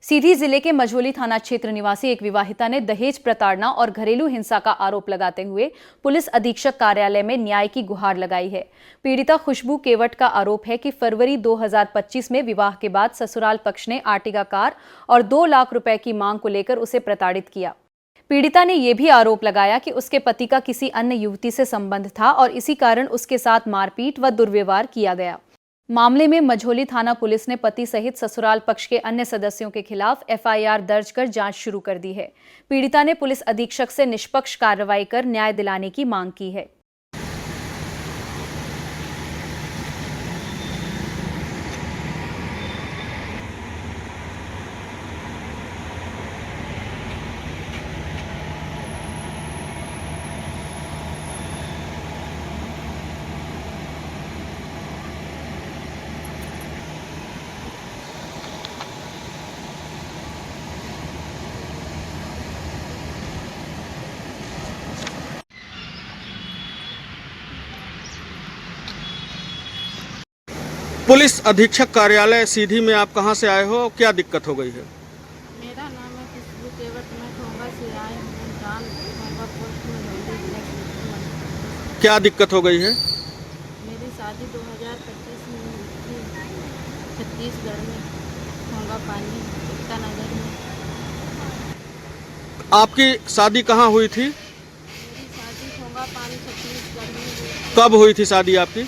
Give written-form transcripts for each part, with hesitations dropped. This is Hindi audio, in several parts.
सीधी जिले के मझौली थाना क्षेत्र निवासी एक विवाहिता ने दहेज प्रताड़ना और घरेलू हिंसा का आरोप लगाते हुए पुलिस अधीक्षक कार्यालय में न्याय की गुहार लगाई है। पीड़िता खुशबू केवट का आरोप है कि फरवरी 2025 में विवाह के बाद ससुराल पक्ष ने आर्टिगा कार और 2 लाख रुपए की मांग को लेकर उसे प्रताड़ित किया। पीड़िता ने यह भी आरोप लगाया कि उसके पति का किसी अन्य युवती से संबंध था और इसी कारण उसके साथ मारपीट व दुर्व्यवहार किया गया। मामले में मझौली थाना पुलिस ने पति सहित ससुराल पक्ष के अन्य सदस्यों के खिलाफ एफआईआर दर्ज कर जांच शुरू कर दी है। पीड़िता ने पुलिस अधीक्षक से निष्पक्ष कार्रवाई कर न्याय दिलाने की मांग की है। पुलिस अधीक्षक कार्यालय सीधी में आप कहां से आए हो, क्या दिक्कत हो गई है? मेरा नाम है खुशबू केवट। मैं ठोंगा से आई हूँ। जान ठोंगा पोस्ट में क्या दिक्कत हो गई है? मेरी शादी 2025 में हुई थी छत्तीसगढ़ में, ठोंगा पानी एकता नगर में। आपकी शादी कहां हुई थी? मेरी शादी ठोंगा पानी छत्तीसगढ़ में हुई। कब हुई थी शादी आपकी?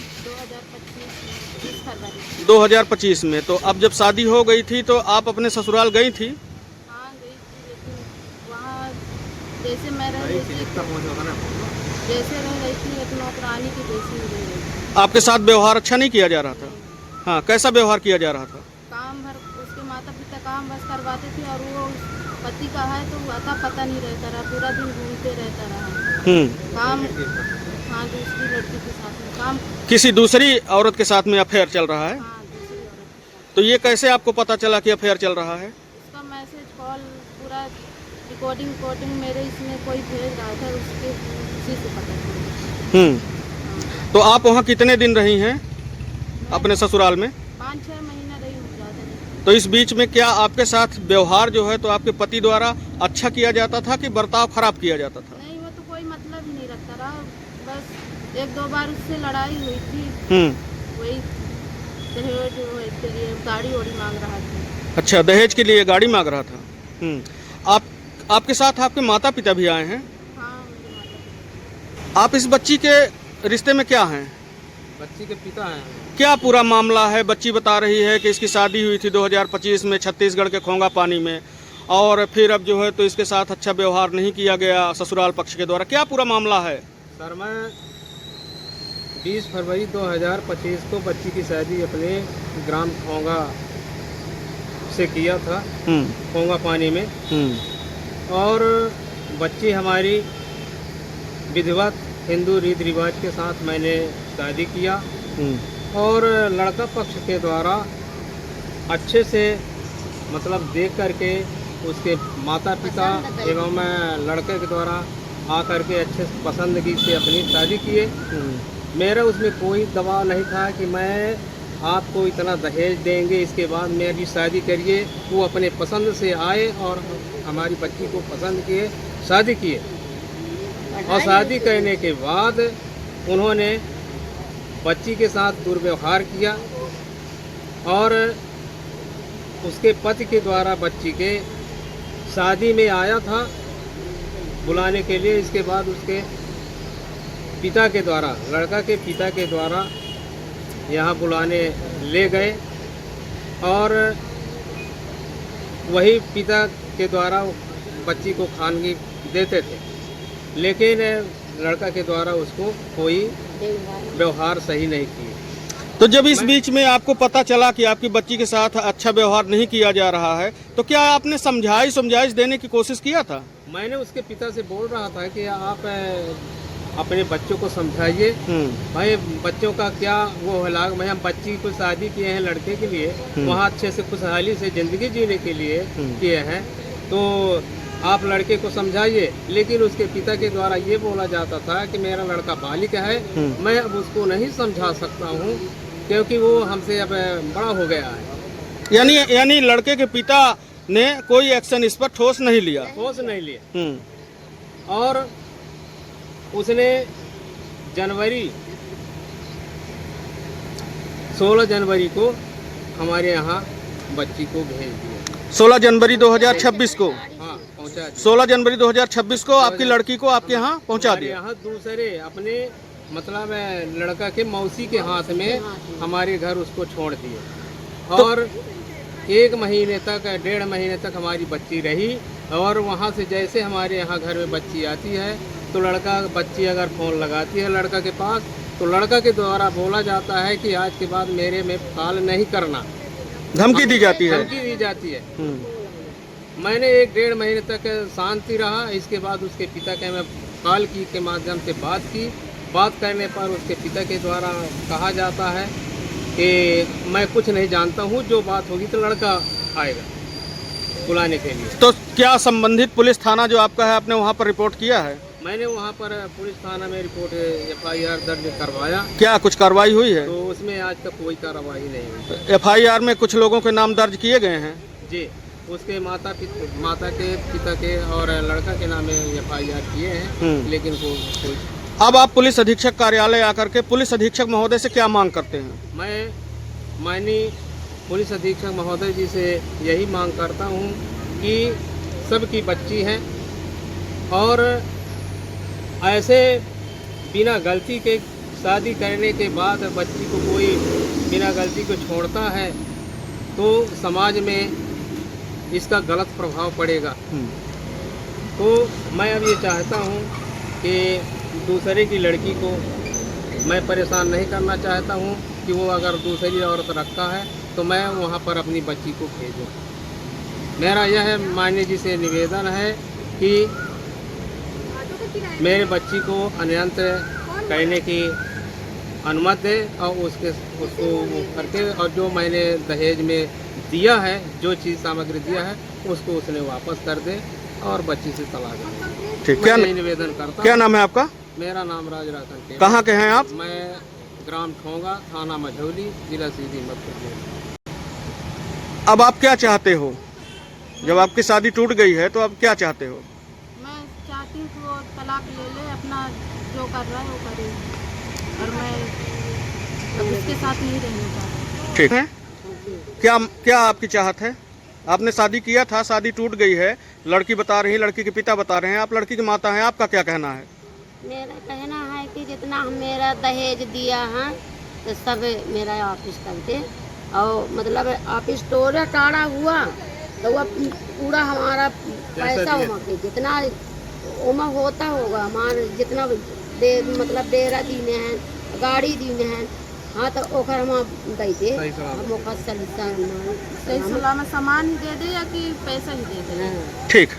2025 फरवरी 2025 में। तो अब जब शादी हो गई थी तो आप अपने ससुराल गई थी? हाँ गई थी, लेकिन वहाँ जैसे मैं रह रही थी जैसे रह रही थी एक नौकरानी की जैसी रह रही थी। आपके साथ व्यवहार अच्छा नहीं किया जा रहा था? हाँ, कैसा व्यवहार किया जा रहा था? काम भर उसके माता पिता काम बस करवाते थे और वो पति का है तो अता पता नहीं रहता रहा, पूरा दिन घूमते रहता रहा। काम हाँ दूसरी लड़की के साथ में काम, किसी दूसरी औरत के साथ में अफेयर चल रहा है? हाँ दूसरी औरत के साथ। तो ये कैसे आपको पता चला कि अफेयर चल रहा है? उसका मैसेज कॉल पूरा रिकॉर्डिंग मेरे इसमें कोई भेज रहा था, उसके उसी से पता चला। तो आप वहाँ कितने दिन रही हैं अपने ससुराल में? 5-6 महीना रही हूँ, ज़्यादा नहीं। तो इस बीच में क्या आपके साथ व्यवहार जो है तो आपके पति द्वारा अच्छा किया जाता था कि बर्ताव खराब किया जाता था? नहीं, वो तो कोई मतलब ही नहीं रखता रहा, बस 1-2 बार उससे लड़ाई हुई थी। वही दहेज के लिए गाड़ी वाड़ी मांग रहा था। अच्छा, दहेज के लिए गाड़ी मांग रहा था। आपके साथ आपके माता पिता भी आए हैं? हाँ मेरे माता। आप इस बच्ची के रिश्ते में क्या हैं? बच्ची के पिता हैं। क्या पूरा मामला है? बच्ची बता रही है कि इसकी शादी हुई थी 2025 में छत्तीसगढ़ के खोंगा पानी में, और फिर अब जो है तो इसके साथ अच्छा व्यवहार नहीं किया गया ससुराल पक्ष के द्वारा। क्या पूरा मामला है? सर मैं 20 फरवरी 2025 को बच्ची की शादी अपने ग्राम खोंगा से किया था, खोंगा पानी में। और बच्ची हमारी विधिवत हिंदू रीति रिवाज के साथ मैंने शादी किया, और लड़का पक्ष के द्वारा अच्छे से मतलब देख करके उसके माता पिता एवं लड़के के द्वारा आकर के अच्छे से पसंदगी से अपनी शादी किए। मेरा उसमें कोई दबाव नहीं था कि मैं आपको इतना दहेज देंगे, इसके बाद मेरी शादी करिए। वो अपने पसंद से आए और हमारी बच्ची को पसंद किए, शादी किए। और शादी करने के बाद उन्होंने बच्ची के साथ दुर्व्यवहार किया, और उसके पति के द्वारा बच्ची के शादी में आया था बुलाने के लिए। इसके बाद उसके पिता के द्वारा, लड़का के पिता के द्वारा यहाँ बुलाने ले गए, और वही पिता के द्वारा बच्ची को खानगी देते थे, लेकिन लड़का के द्वारा उसको कोई व्यवहार सही नहीं किए। तो जब इस बीच में आपको पता चला कि आपकी बच्ची के साथ अच्छा व्यवहार नहीं किया जा रहा है, तो क्या आपने समझाइश देने की कोशिश किया था? मैंने उसके पिता से बोल रहा था कि आप अपने बच्चों को समझाइए। भाई बच्चों का क्या वो लाग, मैं हम बच्ची को शादी किए हैं लड़के के लिए, वहाँ अच्छे से खुशहाली से ज़िंदगी जीने के लिए किए हैं, तो आप लड़के को समझाइए। लेकिन उसके पिता के द्वारा ये बोला जाता था कि मेरा लड़का बालिग है, मैं अब उसको नहीं समझा सकता हूँ क्योंकि वो हमसे अब बड़ा हो गया है। यानी लड़के के पिता ने कोई एक्शन इस पर ठोस नहीं लिया। ठोस नहीं लिया। और उसने 16 जनवरी को हमारे यहाँ बच्ची को भेज दिया। 16 जनवरी 2026 को? हाँ, पहुँचा दिया। 16 जनवरी 2026 को आपकी लड़की को आपके यहाँ पहुँचा दिया। यहाँ दूसरे अपने मतलब लड़का के मौसी के हाथ में हमारे घर उसको छोड़ दिए। और 1 महीने तक 1.5 महीने तक हमारी बच्ची रही। और वहाँ से जैसे हमारे यहाँ घर में बच्ची आती है तो बच्ची अगर फ़ोन लगाती है लड़का के पास तो लड़का के द्वारा बोला जाता है कि आज के बाद मेरे में कॉल नहीं करना। धमकी दी जाती है। धमकी दी जाती है। मैंने 1.5 महीने तक शांति रहा। इसके बाद उसके पिता के मैं कॉल की के माध्यम से बात की। बात करने पर उसके पिता के द्वारा कहा जाता है कि मैं कुछ नहीं जानता हूँ, जो बात होगी तो लड़का आएगा बुलाने के लिए। तो क्या संबंधित पुलिस थाना जो आपका है आपने वहाँ पर रिपोर्ट किया है? मैंने वहाँ पर पुलिस थाना में रिपोर्ट FIR दर्ज करवाया। क्या कुछ कार्रवाई हुई है? तो उसमें आज तक कोई कार्रवाई नहीं हुई। FIR में कुछ लोगों के नाम दर्ज किए गए हैं? जी, उसके माता के पिता के और लड़का के नाम FIR किए हैं, लेकिन वो कोई। अब आप पुलिस अधीक्षक कार्यालय आकर के पुलिस अधीक्षक महोदय से क्या मांग करते हैं? मैं माननीय पुलिस अधीक्षक महोदय जी से यही मांग करता हूँ कि सबकी बच्ची हैं और ऐसे बिना गलती के शादी करने के बाद बच्ची को कोई बिना गलती को छोड़ता है तो समाज में इसका गलत प्रभाव पड़ेगा। तो मैं अब ये चाहता हूँ कि दूसरे की लड़की को मैं परेशान नहीं करना चाहता हूँ कि वो अगर दूसरी औरत रखता है तो मैं वहाँ पर अपनी बच्ची को भेजूँ। मेरा यह माननीय जी से निवेदन है कि मेरे बच्ची को अन्यंत्र करने की अनुमति दे और उसको करके और जो मैंने दहेज में दिया है, जो चीज़ सामग्री दिया है उसको उसने वापस कर दे और बच्ची से तलाक दे। ठीक, क्या निवेदन करता हूँ। क्या नाम है आपका? मेरा नाम राज रासन। कहाँ के हैं आप? मैं ग्राम ठोंगा, थाना मझौली, जिला सीधी मध्य प्रदेश। अब आप क्या चाहते हो? जब आपकी शादी टूट गई है तो अब क्या चाहते हो? मैं चाहती हूँ कि वो तलाक ले ले, अपना जो कर रहा है वो करे, और मैं अब उसके साथ नहीं रहना चाहती। ठीक है, क्या आपकी चाहत है? आपने शादी किया था, शादी टूट गई है, लड़की बता रही है, लड़की के पिता बता रहे हैं, आप लड़की की माता हैं, आपका क्या कहना है? मेरा कहना है कि जितना मेरा दहेज दिया है तो सब मेरा वापिस कर दे। और मतलब वापिस टोरा टाड़ा हुआ तो वह पूरा हमारा पैसा उमा के जितना उमा होता होगा हमारे जितना मतलब डेरा दीने हैं, गाड़ी दीने हैं, हाँ तो ओखर हम दे दे, हम ओखर सही सलामत सामान ही दे दे या कि पैसा ही दे दे। ठीक।